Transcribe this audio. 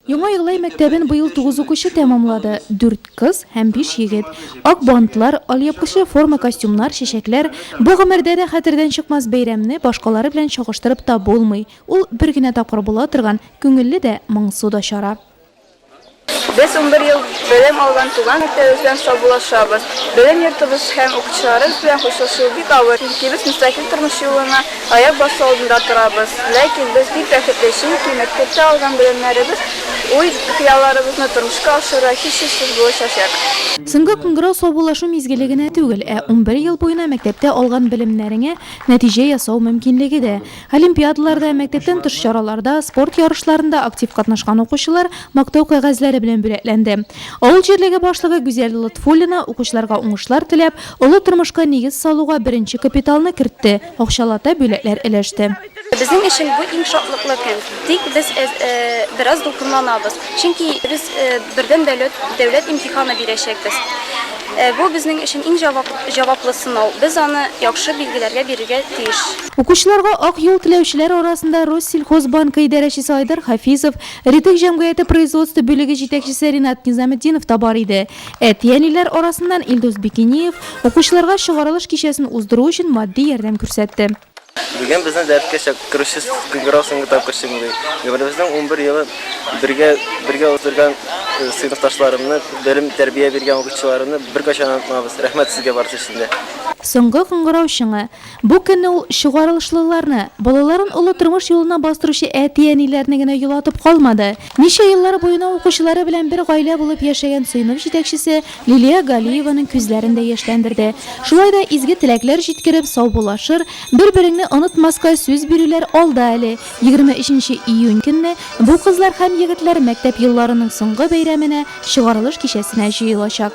Яңа Йылай мәктәбен быел 9 укучы тәмамлады. 4 кыз һәм 5 егет. Ак бантлар, алъяпкычлы форма костюмнар, чәчәкләр. Бу гомердә дә хәтердән чыкмас бәйрәмне башкалары белән чагыштырып та булмый. Ул бер генә тапкыр була торган күңелле дә моңсу да чара. Biz 11 yıl bölüm algan tuğan mektebimizden sabılaşabız. Bölüm yurtubuz hem okuşlarımız bilen hoşlaşığı bir avır. Çünkü biz müstakil turmuş yoluna ayak bası olduğunda durabız. Lakin biz bir bәхетлешин ki mektepte algan bölümlerimiz uy hıyallarımızı turmuşka aşıra hiç bulaşacak. Соңгы кыңгырау саубулашу мизгеле генә түгел, 11 ел буена мәктәптә алган белемнәреңә нәтиҗә ясау мөмкинлеге дә. Олимпиадаларда, мәктәптән тыш чараларда, спорт ярышларында актив катнашкан укучылар мактау кәгазьләре белән бүләкләнде. Авыл җирлеге башлыгы Гүзәл Лотфуллина укучыларга уңышлар теләп, олы тормышка нигез салуга беренче капиталны кертте, акчалата бүләкләр өләште. Bizim için bu iş şartlıklı Тик biz biraz dokunlanabız. Çünkü biz birden devlet imtihanı bileşekbiz. Bu bizim için en cevaplı sınav. Biz onu yaxşı bilgilerge birige tiyiş. Укучыларга ак юл теләүчеләр арасында Россельхозбанкы идарәчесе Айдар Хафизов, Ритек җәмгыяте производство бүлеге җитәкчесе Ринат Низаметдинов та бар иде. Әтиәниләр арасыннан Илдус Бикиниев укучыларга чыгарылыш кичәсен уздыру өчен матди ярдәм күрсәтте. Бүген безнең дәрескә керүче кыңгырау соңгы тапкыр чыгды. Безнең 11 елы бергә утырган сыйныфташларымны, белем тәрбия биргән укытучыларымны беркайчан онытмабыз. Рәхмәт сезгә барысы өчен. Соңгы кыңгырау шыңы. Бу көнне ул чыгарылышлыларны, балаларын олы тормыш юлына бастыручы әти-әниләрне генә юлатып калмады. Ничә еллар буена укучылары белән бер гаилә булып яшәгән сыйныф җитәкчесе Лилия Галиеваның күзләрен дә яшьләндерде. Шулай да изге теләкләр җиткереп саубулашыр, бер-береңне онытмаска сүз бирүләр алда әле. 23 июнь көнне бу кызлар һәм егетләр мәктәп елларының соңгы бәйрәменә чыгарылыш кичәсенә җыелачак.